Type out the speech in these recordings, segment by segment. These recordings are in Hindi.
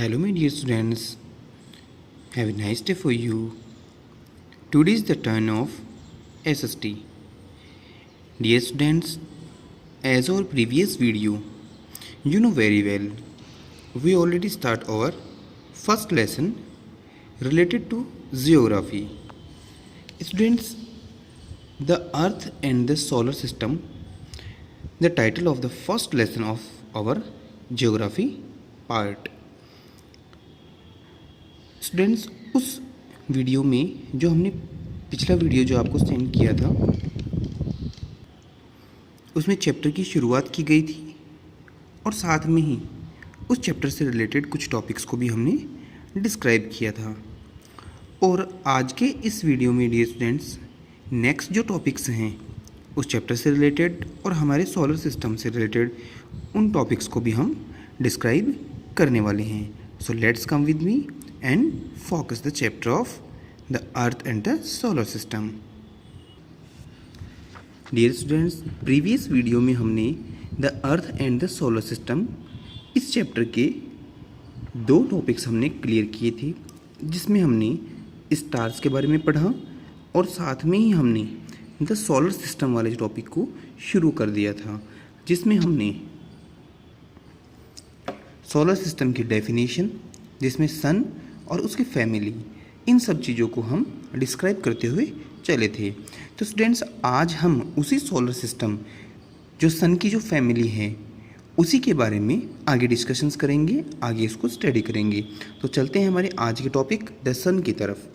Hello, my dear students. Have a nice day for you. Today is the turn of SST. Dear students, as our previous video, you know very well, we already start our first lesson related to geography. Students, the Earth and the solar system, the title of the first lesson of our geography part. Students, उस वीडियो में जो हमने पिछला वीडियो जो आपको सेंड किया था उसमें चैप्टर की शुरुआत की गई थी और साथ में ही उस चैप्टर से रिलेटेड कुछ टॉपिक्स को भी हमने डिस्क्राइब किया था। और आज के इस वीडियो में डियर स्टूडेंट्स, नेक्स्ट जो टॉपिक्स हैं उस चैप्टर से रिलेटेड और हमारे सोलर सिस्टम से रिलेटेड उन टॉपिक्स को भी हम डिस्क्राइब करने वाले हैं। So let's come with me and focus the chapter of the earth and the solar system. Dear students, previous video में हमने the earth and the solar system इस चैप्टर के दो टॉपिक्स हमने क्लियर किए थे, जिसमें हमने स्टार्स के बारे में पढ़ा और साथ में ही हमने द सोलर सिस्टम वाले टॉपिक को शुरू कर दिया था, जिसमें हमने सोलर सिस्टम की डेफिनेशन, जिसमें सन और उसकी फैमिली, इन सब चीज़ों को हम डिस्क्राइब करते हुए चले थे। तो स्टूडेंट्स, आज हम उसी सोलर सिस्टम जो सन की जो फैमिली है उसी के बारे में आगे डिस्कशंस करेंगे, आगे इसको स्टडी करेंगे। तो चलते हैं हमारे आज के टॉपिक द सन की तरफ।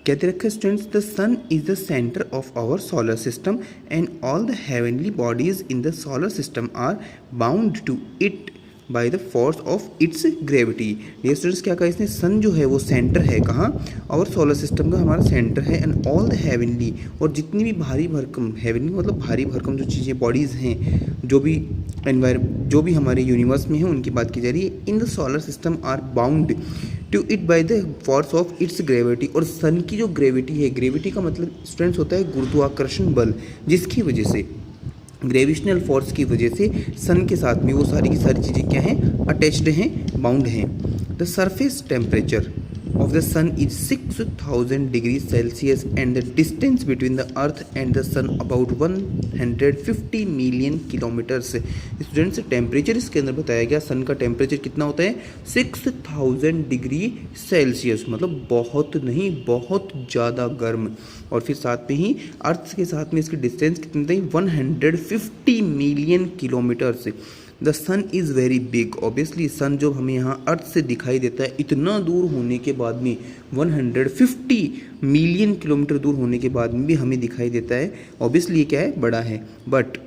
कहते रखे students, the sun is the centre of our solar system and all the heavenly bodies in the solar system are bound to it by the force of its gravity. Dear students, क्या कहा इसने, सन जो है वो सेंटर है कहाँ, और सोलर सिस्टम का हमारा सेंटर है, एंड ऑल द हेवनली, और जितनी भी भारी भरकम, हेवनली मतलब भारी भरकम जो चीज़ें बॉडीज़ हैं, जो भी हमारे यूनिवर्स में हैं उनकी बात की जा रही है, in the solar system are bound to it by the force of its gravity. और सन की जो ग्रेविटी है, ग्रेविटी का मतलब स्टूडेंट्स होता है गुरुत्वाकर्षण बल, जिसकी वजह से ग्रेविशनल फोर्स की वजह से सन के साथ में वो सारी की सारी चीज़ें क्या हैं, अटैच्ड हैं, बाउंड हैं। The surface temperature of the sun is 6000 degrees Celsius and the distance between the earth and the sun about 150 million kilometers। Students, temperature इसके अंदर बताया गया, सन का टेम्परेचर कितना होता है, 6000 डिग्री सेल्सियस, मतलब बहुत नहीं, बहुत ज़्यादा गर्म। और फिर साथ में ही अर्थ के साथ में इसकी डिस्टेंस कितनी थी, 150 million kilometres. The sun is very big, obviously sun जो हमें यहाँ अर्थ से दिखाई देता है, इतना दूर होने के बाद में 150 मिलियन किलोमीटर दूर होने के बाद में भी हमें दिखाई देता है, ऑब्वियसली ये क्या है, बड़ा है। But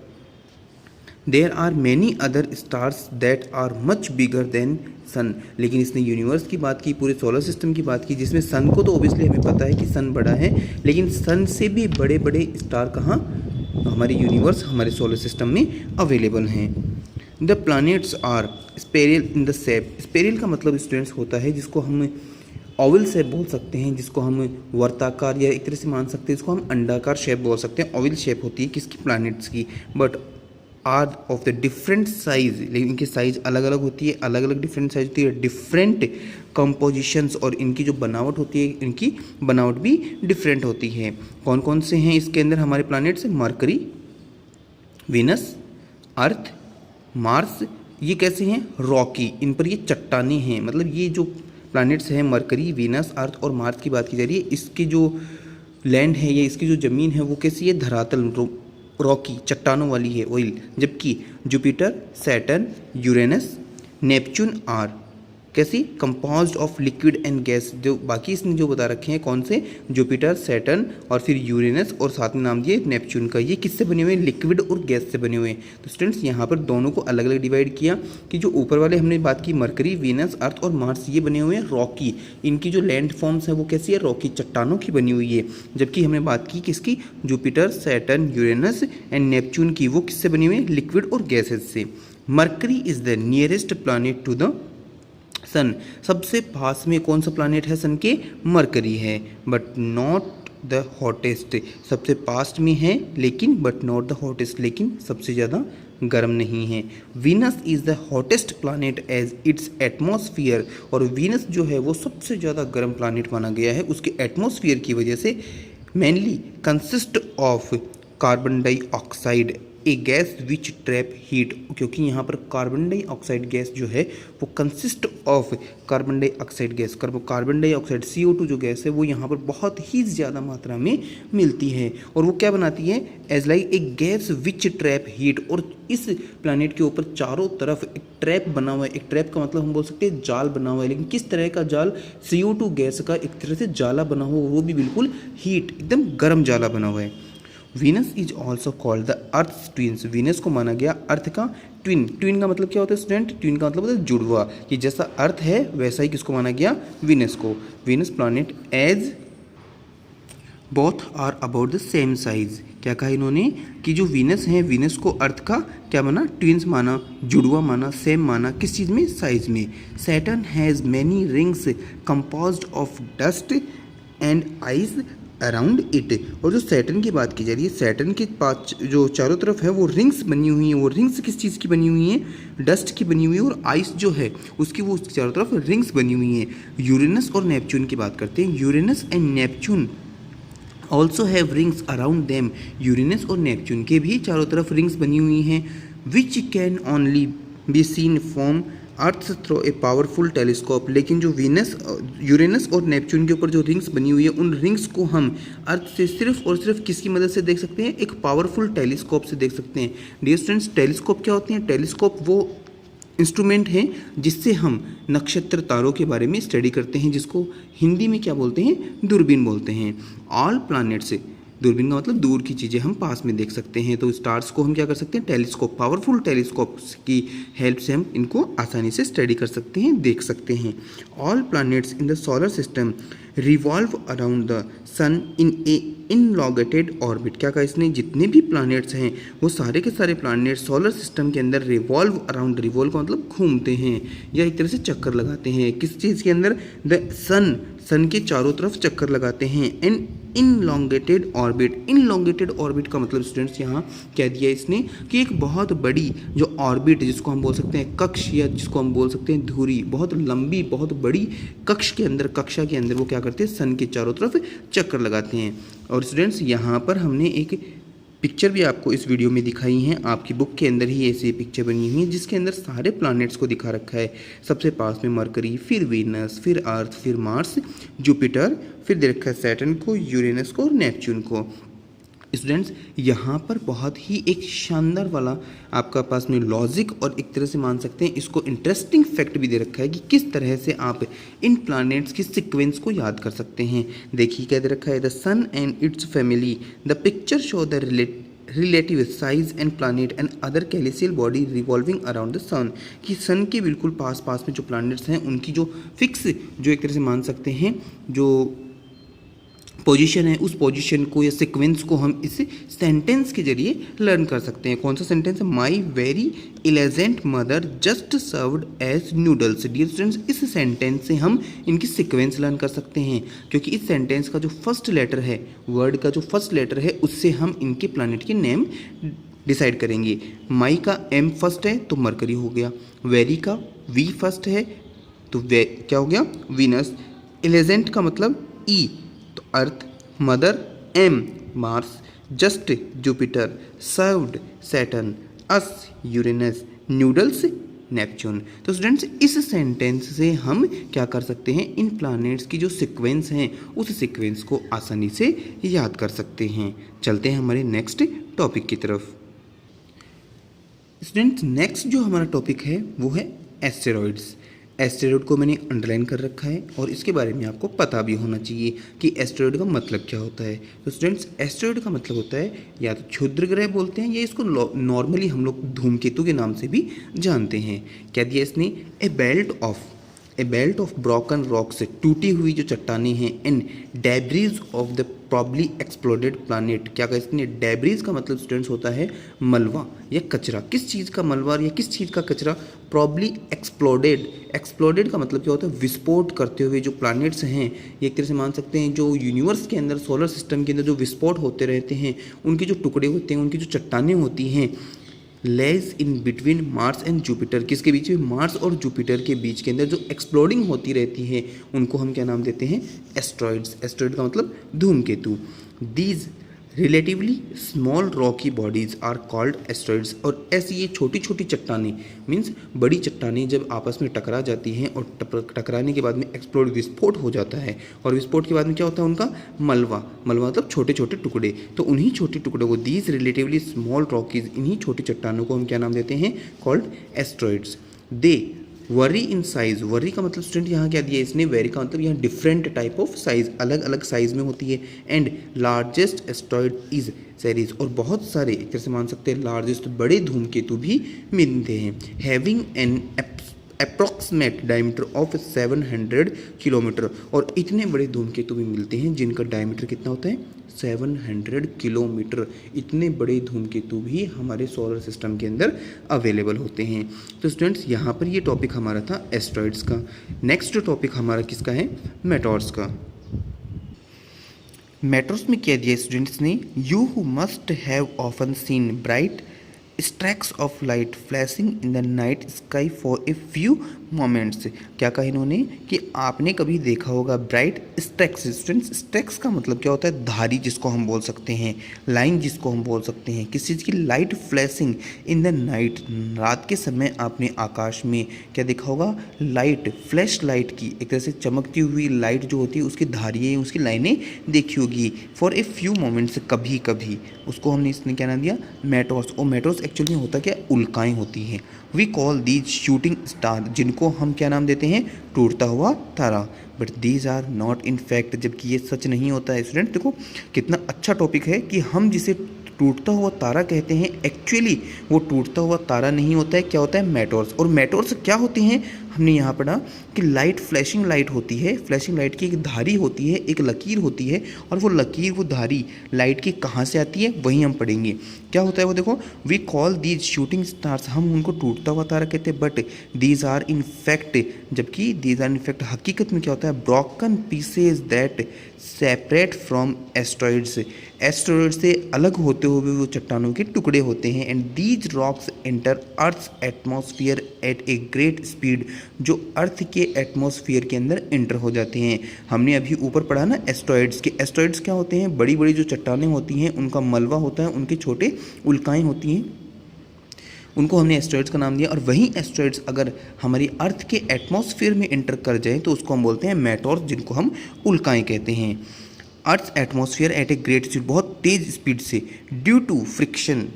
there are many other stars that are much bigger than sun. लेकिन इसने यूनिवर्स की बात की, पूरे सोलर सिस्टम की बात की, जिसमें सन को तो ऑब्वियसली हमें पता है कि सन बड़ा है, लेकिन सन से भी बड़े बड़े स्टार कहाँ हमारे यूनिवर्स, हमारे सोलर सिस्टम में अवेलेबल हैं। The planets are spherical in the shape. Spherical का मतलब स्टूडेंट्स होता है जिसको हम ओवल शेप बोल सकते हैं, जिसको हम वर्ताकार या एक तरह से मान सकते हैं, इसको हम अंडाकार शेप बोल सकते हैं। ओवल शेप होती है किसकी, प्लानिट्स की। But are of the different size, लेकिन इनकी साइज अलग अलग होती है, अलग अलग डिफरेंट साइज होती है, डिफरेंट कंपोजिशंस, और इनकी जो बनावट होती है, इनकी बनावट भी डिफरेंट होती है। कौन कौन से हैं इसके अंदर हमारे प्लानिट्स, मरकरी, वीनस, अर्थ, मार्स। ये कैसे हैं, रॉकी, इन पर ये चट्टाने हैं। मतलब ये जो प्लैनेट्स हैं, मरकरी, वीनस, अर्थ और मार्स की बात की जा रही है, इसकी जो लैंड है या इसकी जो ज़मीन है वो कैसी है, धरातल, रॉकी, चट्टानों वाली है, ऑयल। जबकि Jupiter, Saturn, Uranus, Neptune are gassy, composed of liquid and gas. जो बाकी इसने जो बता रखे हैं, कौन से, जुपिटर, सैटर्न और फिर यूरेनस, और साथ में नाम दिए नेपच्यून का, ये किससे बने हुए हैं, लिक्विड और गैस से बने हुए हैं। तो स्टूडेंट्स, यहाँ पर दोनों को अलग अलग डिवाइड किया कि जो ऊपर वाले हमने बात की, मरकरी, वीनस, अर्थ और मार्स, ये बने हुए हैं रॉकी, इनकी जो लैंड फॉर्म्स है वो कैसी है, रॉकी, चट्टानों की बनी हुई है। जबकि हमने बात की किसकी, Jupiter, Saturn, Uranus and Neptune की, वो किससे बनी हुई है, लिक्विड और गैसेज से। Mercury is the nearest planet to the sun. सबसे पास में कौन सा प्लानिट है सन के, मरकरी है। बट नॉट द हॉटेस्ट, सबसे पास में है लेकिन, बट नॉट द हॉटेस्ट, लेकिन सबसे ज़्यादा गर्म नहीं है। Venus is the hottest planet as its atmosphere, और वीनस जो है वो सबसे ज़्यादा गर्म प्लानट माना गया है उसके एटमॉस्फियर की वजह से। Mainly consist of carbon dioxide A gas which trap heat, क्योंकि यहाँ पर कार्बन डाइऑक्साइड गैस जो है वो consist of carbon dioxide gas, carbon dioxide CO2 जो गैस है वो यहाँ पर बहुत ही ज़्यादा मात्रा में मिलती है, और वो क्या बनाती है, as like a gas which trap heat. और इस प्लानट के ऊपर चारों तरफ एक ट्रैप बना हुआ है। एक ट्रैप का मतलब हम बोल सकते हैं जाल बना हुआ है, लेकिन किस तरह का जाल, CO2 गैस का एक तरह से जाला बना हुआ, वो भी बिल्कुल हीट, एकदम गर्म जाला बना हुआ है। Venus is also called the earth twins, Venus को माना गया अर्थ का ट्विन। ट्विन का मतलब क्या होता है स्टूडेंट, ट्विन का मतलब होता है जुड़वा, कि जैसा अर्थ है वैसा ही किसको माना गया, वीनस को। Venus planet as both are about the same size, क्या कहा इन्होंने कि जो वीनस है, वीनस को अर्थ का क्या माना, ट्विन्स माना, जुड़वा माना, सेम माना, किस चीज़ में, साइज में। Saturn has many rings composed of dust and ice around it, और जो सैटर्न की बात की जा रही है, सैटर्न के पास जो चारों तरफ है वो रिंग्स बनी हुई हैं। वो रिंग्स किस चीज़ की बनी हुई हैं, डस्ट की बनी हुई है, और आइस जो है उसकी वो उसके चारों तरफ रिंग्स बनी हुई हैं। यूरेनस और नेपच्यून की बात करते हैं। Uranus and Neptune also have rings around them, Uranus और नेपच्यून के भी चारों तरफ रिंग्स बनी हुई हैं। Which can only be seen from earth through a powerful telescope, लेकिन जो वीनस, यूरेनस और नेपच्यून के ऊपर जो रिंग्स बनी हुई है, उन रिंग्स को हम अर्थ से सिर्फ और सिर्फ किसकी मदद से देख सकते हैं, एक पावरफुल टेलीस्कोप से देख सकते हैं। डियर स्टूडेंट्स, टेलीस्कोप क्या होते हैं, टेलीस्कोप वो इंस्ट्रूमेंट हैं जिससे हम नक्षत्र तारों के बारे में स्टडी करते हैं, जिसको हिंदी में क्या बोलते हैं, दूरबीन बोलते हैं। ऑल प्लैनेट्स, दूरबीन का मतलब दूर की चीज़ें हम पास में देख सकते हैं, तो स्टार्स को हम क्या कर सकते हैं, टेलीस्कोप, पावरफुल टेलीस्कोप की हेल्प से हम इनको आसानी से स्टडी कर सकते हैं, देख सकते हैं। All planets in the solar system revolve around the sun in a elongated orbit, क्या कहा इसने, जितने भी प्लैनेट्स हैं वो सारे के सारे प्लैनेट्स सोलर सिस्टम के अंदर रिवॉल्व अराउंड, रिवॉल्व का मतलब घूमते हैं या एक तरह से चक्कर लगाते हैं, किस चीज़ के अंदर, द सन, सन के चारों तरफ चक्कर लगाते हैं। एंड इनलॉन्गेटेड ऑर्बिट, इनलॉन्गेटेड ऑर्बिट का मतलब स्टूडेंट्स यहाँ कह दिया इसने कि एक बहुत बड़ी जो ऑर्बिट, जिसको हम बोल सकते हैं कक्ष, या जिसको हम बोल सकते हैं धुरी, बहुत लंबी बहुत बड़ी कक्ष के अंदर, कक्षा के अंदर वो क्या करते हैं, सन के चारों तरफ चक्कर लगाते हैं। और स्टूडेंट्स यहाँ पर हमने एक पिक्चर भी आपको इस वीडियो में दिखाई है, आपकी बुक के अंदर ही ऐसी पिक्चर बनी हुई है जिसके अंदर सारे प्लैनेट्स को दिखा रखा है। सबसे पास में मरकरी, फिर वीनस, फिर अर्थ, फिर मार्स, जुपिटर, फिर दे रखा है सैटर्न को, यूरेनस को और नेपच्यून को। स्टूडेंट्स यहाँ पर बहुत ही एक शानदार वाला आपका पास में लॉजिक और एक तरह से मान सकते हैं इसको इंटरेस्टिंग फैक्ट भी दे रखा है कि किस तरह से आप इन प्लैनेट्स की सीक्वेंस को याद कर सकते हैं। देखिए क्या दे रखा है, the sun and its family, the picture show the relative size and planet and other celestial body revolving around the sun, कि सन के बिल्कुल पास पास में जो प्लैनेट्स हैं उनकी जो फिक्स, जो एक तरह से मान सकते हैं जो पोजीशन है, उस पोजीशन को या सीक्वेंस को हम इस सेंटेंस के जरिए लर्न कर सकते हैं। कौन सा सेंटेंस है, my very elegant mother just served as noodles. Dear students, इस सेंटेंस से हम इनकी सीक्वेंस लर्न कर सकते हैं, क्योंकि इस सेंटेंस का जो फर्स्ट लेटर है, वर्ड का जो फर्स्ट लेटर है, उससे हम इनके प्लैनेट के नेम डिसाइड करेंगे। माई का M फर्स्ट है तो मरकरी हो गया, वेरी का V फर्स्ट है तो क्या हो गया, वीनस, एलिजेंट का मतलब E तो Earth, mother M Mars, just Jupiter, served Saturn, us Uranus, noodles Neptune. तो स्टूडेंट्स इस सेंटेंस से हम क्या कर सकते हैं, इन प्लैनेट्स की जो सीक्वेंस हैं उस सीक्वेंस को आसानी से याद कर सकते हैं। चलते हैं हमारे नेक्स्ट टॉपिक की तरफ। स्टूडेंट्स नेक्स्ट जो हमारा टॉपिक है वो है एस्टेरॉइड्स। एस्टेरॉइड को मैंने अंडरलाइन कर रखा है और इसके बारे में आपको पता भी होना चाहिए कि एस्टेरॉइड का मतलब क्या होता है। तो स्टूडेंट्स एस्टेरॉइड का मतलब होता है या तो क्षुद्र ग्रह बोलते हैं या इसको नॉर्मली हम लोग धूमकेतु के नाम से भी जानते हैं। क्या दिया इसने, ए बेल्ट ऑफ ब्रोकन रॉक्स, टूटी हुई जो चट्टानें हैं, and debris of the probably exploded planet. क्या कहा इसने, डेब्रीज का मतलब स्टूडेंट्स होता है मलबा या कचरा। किस चीज़ का मलबा या किस चीज़ का कचरा, प्रॉब्ली एक्सप्लोडेड। एक्सप्लोडेड का मतलब क्या होता है, विस्फोट करते हुए जो प्लैनेट्स हैं, ये एक तरह से मान सकते हैं जो यूनिवर्स के अंदर, सोलर सिस्टम के अंदर जो विस्फोट होते रहते हैं, उनके जो टुकड़े होते हैं, उनकी जो चट्टानें होती हैं, lies in between Mars and Jupiter, किसके बीच में? मार्स और जुपिटर के बीच के अंदर जो एक्सप्लोडिंग होती रहती है उनको हम क्या नाम देते हैं? एस्ट्रॉइड्स। एस्ट्रॉइड का मतलब धूमकेतु। These relatively small rocky bodies are called asteroids. और ऐसी ये छोटी छोटी चट्टानें, मीन्स बड़ी चट्टानें जब आपस में टकरा जाती हैं और टकराने के बाद में एक्सप्लोड, विस्फोट हो जाता है, और विस्फोट के बाद में क्या होता है? उनका मलबा। मलबा मतलब छोटे छोटे टुकड़े। तो उन्हीं छोटे टुकड़ों को, दीज रिलेटिवली स्मॉल रॉकीज, इन्हीं छोटी चट्टानों को हम क्या नाम देते हैं? Called asteroids. They worry in size. Worry का मतलब स्टूडेंट यहाँ क्या दिया इसने? वेरी का मतलब यहाँ डिफरेंट टाइप ऑफ साइज, अलग अलग साइज में होती है। And largest asteroid is series, और बहुत सारे एक तरह से मान सकते हैं लार्जेस्ट बड़े धूमकेतु भी मिलते हैं। Having an approximate diameter of 700 kilometre, और इतने बड़े धूमकेतु भी मिलते हैं जिनका डायमीटर कितना होता है? 700 किलोमीटर। इतने बड़े धूमकेतु भी हमारे सोलर सिस्टम के अंदर अवेलेबल होते हैं। तो स्टूडेंट्स यहाँ पर ये टॉपिक हमारा था एस्ट्रॉइड्स का। नेक्स्ट टॉपिक हमारा किसका है? मेटोर्स का। मेटोर्स में क्या दिया स्टूडेंट्स ने? You must have often seen bright streaks of light flashing in the night sky for a few moments. क्या कहा इन्होंने? कि आपने कभी देखा होगा ब्राइट स्ट्रैक्स। स्टूडेंट्स स्ट्रैक्स का मतलब क्या होता है? धारी जिसको हम बोल सकते हैं, लाइन जिसको हम बोल सकते हैं, किसी चीज़ की light flashing in the night. रात के समय आपने आकाश में क्या देखा होगा? लाइट, फ्लैश लाइट की एक तरह से चमकती हुई लाइट जो होती है उसकी धारियाँ, उसकी लाइनें देखी होगी। फॉर ए फ्यू मोमेंट्स, कभी कभी, उसको हमने इसने क्या नाम दिया? मेटोर्स। और मेटोर्स एक्चुअली में होता क्या? उल्काएँ होती हैं। We call these shooting star, जिनको हम क्या नाम देते हैं? टूटता हुआ तारा। But these are not in fact, जबकि ये सच नहीं होता है। स्टूडेंट देखो कितना अच्छा टॉपिक है कि हम जिसे टूटता हुआ तारा कहते हैं, एक्चुअली वो टूटता हुआ तारा नहीं होता है। क्या होता है? मेटोर्स। और मेटोर्स क्या होते हैं? हमने यहाँ पढ़ा कि लाइट, फ्लैशिंग लाइट होती है। फ्लैशिंग लाइट की एक धारी होती है, एक लकीर होती है, और वो लकीर, वो धारी लाइट की कहाँ से आती है वही हम पढ़ेंगे। क्या होता है वो? देखो, we call these shooting stars, हम उनको टूटता हुआ तारा कहते हैं। But these are in fact, जबकि दीज आर इन फैक्ट हकीकत में क्या होता है? Broken pieces that separate from asteroids. Asteroid से अलग होते हुए वो चट्टानों के टुकड़े होते हैं। And these rocks enter earth's atmosphere at a great speed, जो अर्थ के एटमॉस्फेयर के अंदर एंटर हो जाते हैं। हमने अभी ऊपर पढ़ा ना एस्ट्रॉइड्स के। एस्ट्रॉइड्स क्या होते हैं? बड़ी बड़ी जो चट्टानें होती हैं उनका मलबा होता है, उनके छोटे उल्काएँ होती हैं, उनको हमने एस्ट्रॉइड्स का नाम दिया। और वही एस्ट्रॉइड्स अगर हमारी अर्थ के एटमॉस्फेयर में एंटर कर जाए तो उसको हम बोलते हैं मेटोर्स, जिनको हम उल्काएँ कहते हैं। Earth atmosphere at a great speed, बहुत तेज स्पीड से, ड्यू टू फ्रिक्शन।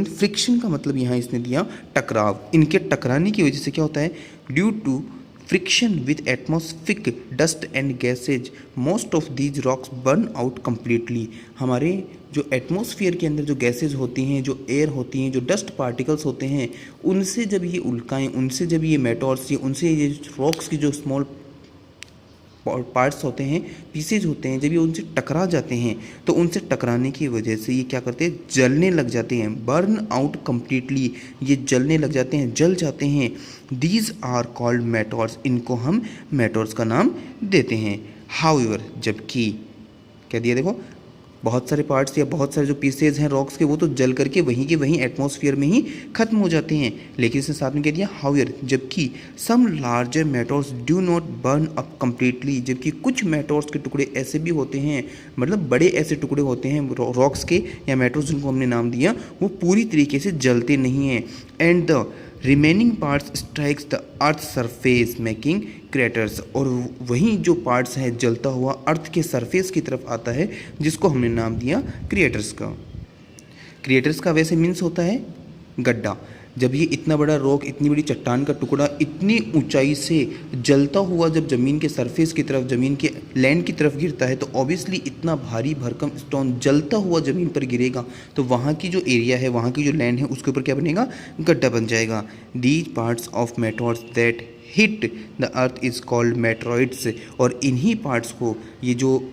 फ्रिक्शन का मतलब यहाँ इसने दिया टकराव। इनके टकराने की वजह से क्या होता है? Due to friction with atmospheric dust and gases most of these rocks burn out completely. हमारे जो एटमॉस्फेयर के अंदर जो गैसेज होती हैं, जो एयर होती हैं, जो डस्ट पार्टिकल्स होते हैं, उनसे जब ये उल्काएँ, उनसे जब ये मेटोर्स, उनसे ये रॉक्स की जो स्मॉल पार्ट्स होते हैं, पीसेज होते हैं, जब ये उनसे टकरा जाते हैं तो उनसे टकराने की वजह से ये क्या करते हैं? जलने लग जाते हैं। बर्न आउट कम्प्लीटली, ये जलने लग जाते हैं, जल जाते हैं। दीज आर कॉल्ड मेटोर्स, इनको हम मेटोर्स का नाम देते हैं। हाउएवर, जबकि क्या दिया? देखो बहुत सारे पार्ट्स या बहुत सारे जो पीसेज हैं रॉक्स के, वो तो जल करके वहीं के वहीं एटमॉस्फेयर में ही खत्म हो जाते हैं। लेकिन इसने साथ में कह दिया हाउएवर, जबकि some larger meteors do not burn up completely, जबकि कुछ मेटोर्स के टुकड़े ऐसे भी होते हैं, मतलब बड़े ऐसे टुकड़े होते हैं रॉक्स के या मेटोर्स जिनको हमने नाम दिया, वो पूरी तरीके से जलते नहीं हैं। And the remaining parts strikes the earth surface making craters, और वहीं जो पार्ट्स हैं जलता हुआ अर्थ के सरफेस की तरफ आता है, जिसको हमने नाम दिया क्रिएटर्स का। क्रिएटर्स का वैसे मीन्स होता है गड्ढा। जब ये इतना बड़ा रॉक, इतनी बड़ी चट्टान का टुकड़ा इतनी ऊंचाई से जलता हुआ जब ज़मीन के सरफेस की तरफ, ज़मीन के लैंड की तरफ गिरता है, तो ऑब्वियसली इतना भारी भरकम स्टोन जलता हुआ ज़मीन पर गिरेगा, तो वहाँ की जो एरिया है, वहाँ की जो लैंड है, उसके ऊपर क्या बनेगा? गड्ढा बन जाएगा। These parts of meteors that hit the earth is called meteoroids, और इन्हीं पार्ट्स को, ये जो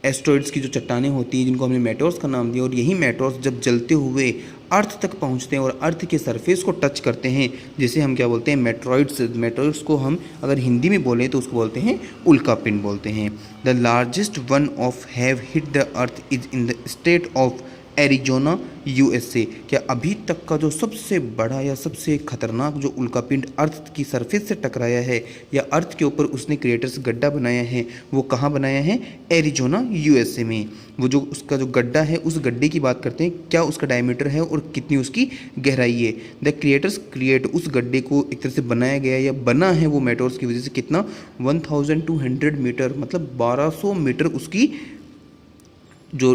एस्ट्रॉइड्स की जो चट्टानें होती हैं जिनको हमने मेटोर्स का नाम दिया, और यही मेटोर्स जब जलते हुए अर्थ तक पहुंचते हैं और अर्थ के सरफेस को टच करते हैं, जिसे हम क्या बोलते हैं? मेटोरॉइड्स। मेटोरॉइड्स को हम अगर हिंदी में बोलें तो उसको बोलते हैं उल्कापिंड बोलते हैं। The largest one of have hit the earth is in the state of Arizona USA. क्या अभी तक का जो सबसे बड़ा या सबसे खतरनाक जो उल्कापिंड अर्थ की सरफेस से टकराया है या अर्थ के ऊपर उसने क्रिएटर्स गड्ढा बनाया है, वो कहाँ बनाया है? एरिजोना यूएसए में। वो जो उसका जो गड्ढा है, उस गड्ढे की बात करते हैं, क्या उसका डायमीटर है और कितनी उसकी गहराई है। द क्रिएटर्स क्रिएट, उस गड्ढे को एक तरह से बनाया गया या बना है वो मेटोर्स की वजह से, कितना? 1200 मीटर, मतलब 1200 मीटर उसकी जो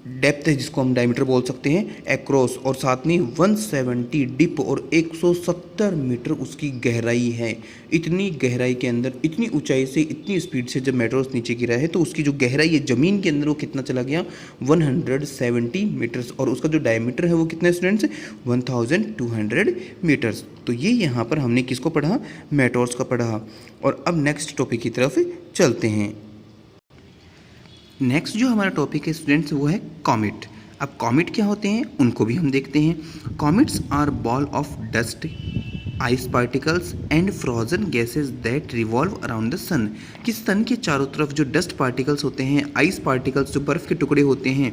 डेप्थ है, जिसको हम डायमीटर बोल सकते हैं, एक्रॉस, और साथ में 170 डिप और 170 मीटर उसकी गहराई है। इतनी गहराई के अंदर, इतनी ऊंचाई से, इतनी स्पीड से जब मेटोर्स नीचे गिरा है तो उसकी जो गहराई है ज़मीन के अंदर वो कितना चला गया? 170 मीटर्स। और उसका जो डायमीटर है वो कितना स्टूडेंट्स? 1200 मीटर्स। तो ये यहाँ पर हमने किसको पढ़ा? मेटोर्स का पढ़ा। और अब नेक्स्ट टॉपिक की तरफ चलते हैं। नेक्स्ट जो हमारा टॉपिक है स्टूडेंट्स वो है कॉमेट। अब कॉमेट क्या होते हैं उनको भी हम देखते हैं। Comets are ball of dust, ice particles and frozen gases that revolve around the sun. कि सन के चारों तरफ जो डस्ट पार्टिकल्स होते हैं, आइस पार्टिकल्स जो बर्फ़ के टुकड़े होते हैं,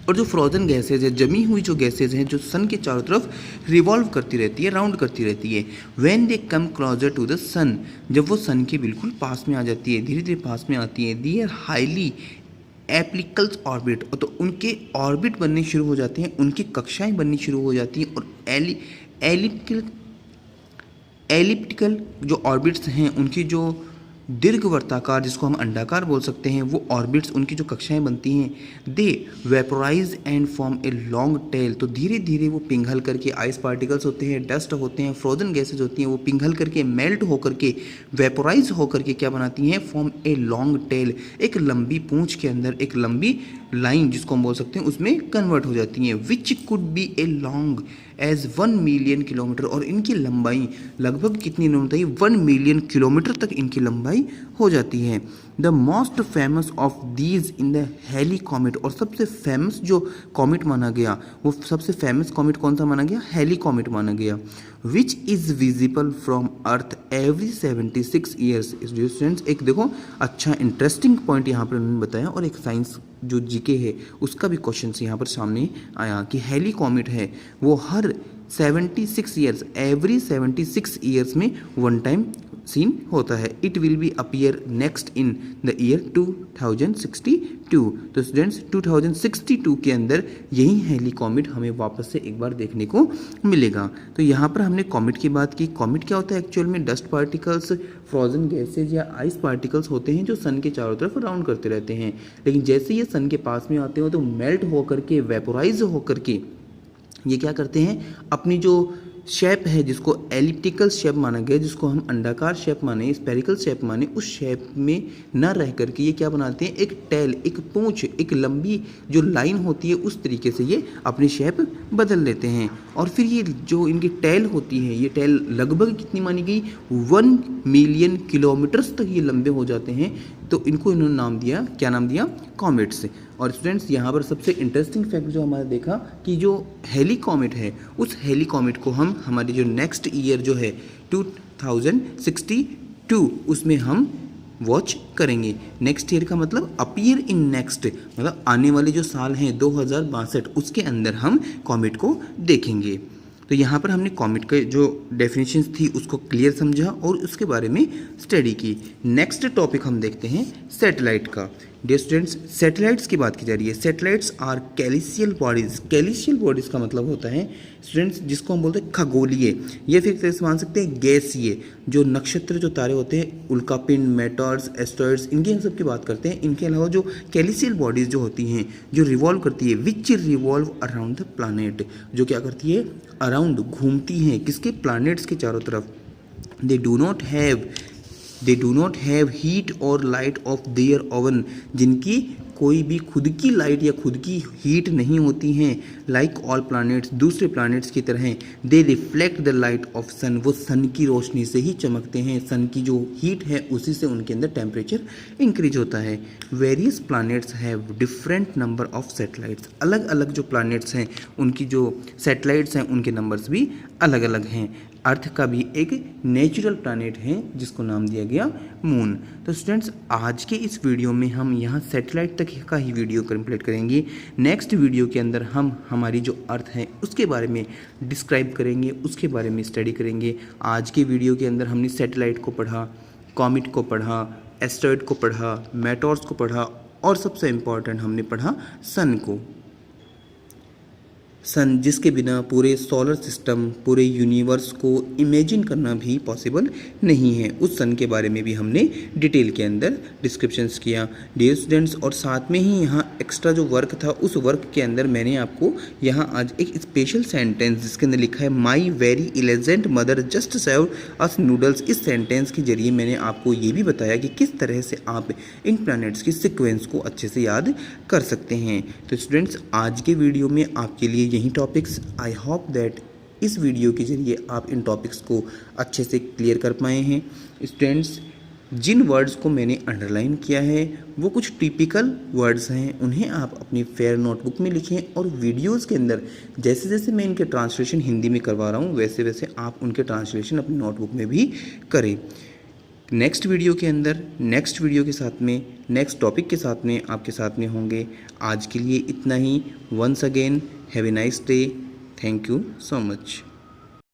और जो फ्रोजन गैसेज है, जमी हुई जो गैसेज हैं, जो सन के चारों तरफ रिवॉल्व करती रहती है, राउंड करती रहती है। When they come closer to the sun, जब वो सन के बिल्कुल पास में आ जाती है, धीरे धीरे पास में आती है, दे आर हाईली एप्लिकल्स ऑर्बिट, तो उनके ऑर्बिट बनने शुरू हो जाते हैं, उनकी कक्षाएं बननी शुरू हो जाती हैं। और एलिप्टिकल जो ऑर्बिट्स हैं, उनकी जो दीर्घवर्ताकार, जिसको हम अंडाकार बोल सकते हैं, वो ऑर्बिट्स, उनकी जो कक्षाएं बनती हैं, they vaporise and form a long tail. तो धीरे धीरे वो पिघल करके, आइस पार्टिकल्स होते हैं, डस्ट होते हैं, फ्रोजन गैसेज होती हैं, वो पिघल करके, मेल्ट होकर के, वेपोराइज होकर के क्या बनाती हैं? फॉर्म ए लॉन्ग टेल, एक लंबी पूंछ के अंदर एक लंबी लाइन, जिसको हम बोल सकते हैं, उसमें कन्वर्ट हो जाती हैं। Which could be a long as 1 million kilometre. और इनकी लंबाई लगभग कितनी होती है? 1 मिलियन किलोमीटर तक इनकी लंबाई हो जाती है। The most famous of these in the Halley comet. और सबसे फेमस जो कॉमेट माना गया, वो सबसे फेमस कॉमेट कौन सा माना गया? हेली कॉमेट माना गया। Which is visible from earth every 76 years. Students एक देखो अच्छा इंटरेस्टिंग पॉइंट यहाँ पर उन्होंने बताया, और एक साइंस जो जीके है उसका भी क्वेश्चन यहाँ पर सामने आया कि हेली कॉमेट है वो हर 76 ईयर्स, एवरी 76 ईयर्स में वन टाइम सीन होता है। It will be appear next in the year 2062। तो स्टूडेंट्स 2062 के अंदर यही हेली कॉमेट हमें वापस से एक बार देखने को मिलेगा। तो यहाँ पर हमने कॉमेट की बात की। कॉमेट क्या होता है एक्चुअल में? डस्ट पार्टिकल्स, फ्रोजन गैसेज या आइस पार्टिकल्स होते हैं जो सन के चारों तरफ राउंड करते रहते हैं, लेकिन जैसे ये सन के पास में आते हो तो मेल्ट होकर के, वेपोराइज होकर के ये क्या करते हैं? अपनी जो शेप है, जिसको एलिप्टिकल शेप माना गया, जिसको हम अंडाकार शेप माने, स्पेरिकल शेप माने, उस शेप में न रह करके ये क्या बनाते हैं? एक टेल, एक पूंछ, एक लंबी जो लाइन होती है, उस तरीके से ये अपनी शेप बदल लेते हैं। और फिर ये जो इनकी टेल होती है, ये टेल लगभग कितनी मानी गई? 1 मिलियन किलोमीटर्स तक ये लंबे हो जाते हैं। तो इनको इन्होंने नाम दिया, क्या नाम दिया? कॉमेट्स। और स्टूडेंट्स यहाँ पर सबसे इंटरेस्टिंग फैक्ट जो हमारा देखा कि जो हेली कॉमेट है, उस हेली कॉमेट को हम हमारी जो नेक्स्ट ईयर जो है 2062 उसमें हम वॉच करेंगे। नेक्स्ट ईयर का मतलब अपीयर इन नेक्स्ट, मतलब आने वाले जो साल हैं 2062, उसके अंदर हम कॉमेट को देखेंगे। तो यहाँ पर हमने कॉमेट के जो डेफिनेशंस थी उसको क्लियर समझा और उसके बारे में स्टडी की। नेक्स्ट टॉपिक हम देखते हैं सैटेलाइट का। डियर स्टूडेंट्स, सैटेलाइट्स की बात की जा रही है। Satellites are celestial bodies. Celestial bodies का मतलब होता है स्टूडेंट्स जिसको हम बोलते हैं खगोलीय, या फिर तरह से मान सकते हैं गैसीय। जो नक्षत्र, जो तारे होते हैं, उल्कापिंड, मेटॉर्स, एस्ट्रॉइड्स, इनकी हम सब की बात करते हैं। इनके अलावा जो कैलिशियल बॉडीज़ जो होती हैं, जो रिवॉल्व करती है, विच रिवॉल्व अराउंड द प्लानट, जो क्या करती है? अराउंड, घूमती हैं किसके? प्लानट्स के चारों तरफ। They do not have heat और लाइट ऑफ देयर ओवन, जिनकी कोई भी खुद की लाइट या खुद की हीट नहीं होती हैं। लाइक ऑल प्लैनेट्स, दूसरे प्लैनेट्स की तरह they reflect the light of sun, वो सन की रोशनी से ही चमकते हैं। सन की जो हीट है उसी से उनके अंदर टेम्परेचर इंक्रीज होता है। Various planets have different number of satellites, अलग अलग जो प्लैनेट्स हैं उनकी जो सैटेलाइट्स हैं उनके नंबर्स भी अलग अलग हैं। अर्थ का भी एक नेचुरल प्लैनेट है जिसको नाम दिया गया मून। तो स्टूडेंट्स आज के इस वीडियो में हम यहाँ सैटेलाइट तक का ही वीडियो कंप्लीट करेंगे। नेक्स्ट वीडियो के अंदर हम हमारी जो अर्थ है उसके बारे में डिस्क्राइब करेंगे, उसके बारे में स्टडी करेंगे। आज के वीडियो के अंदर हमने सैटेलाइट को पढ़ा, कॉमेट को पढ़ा, एस्टेरॉयड को पढ़ा, मेटोर्स को पढ़ा और सबसे इम्पॉर्टेंट हमने पढ़ा सन को। सन जिसके बिना पूरे सोलर सिस्टम, पूरे यूनिवर्स को इमेजिन करना भी पॉसिबल नहीं है, उस सन के बारे में भी हमने डिटेल के अंदर डिस्क्रिप्शंस किया डियर स्टूडेंट्स। और साथ में ही यहाँ एक्स्ट्रा जो वर्क था उस वर्क के अंदर मैंने आपको यहाँ आज एक स्पेशल सेंटेंस जिसके अंदर लिखा है my very elegant mother just serve us noodles, इस सेंटेंस के जरिए मैंने आपको ये भी बताया कि किस तरह से आप इन प्लैनेट्स की सीक्वेंस को अच्छे से याद कर सकते हैं। तो स्टूडेंट्स आज के वीडियो में आपके लिए यही टॉपिक्स, आई होप दैट इस वीडियो के जरिए आप इन टॉपिक्स को अच्छे से क्लियर कर पाए हैं। स्टूडेंट्स जिन वर्ड्स को मैंने अंडरलाइन किया है वो कुछ टिपिकल वर्ड्स हैं, उन्हें आप अपनी फेयर नोटबुक में लिखें और वीडियोस के अंदर जैसे जैसे मैं इनके ट्रांसलेशन हिंदी में करवा रहा हूँ वैसे वैसे आप उनके ट्रांसलेशन अपनी नोटबुक में भी करें। नेक्स्ट वीडियो के अंदर नेक्स्ट वीडियो के साथ में नेक्स्ट टॉपिक के साथ में आपके साथ में होंगे। आज के लिए इतना ही। Once again have a nice day. Thank you so much.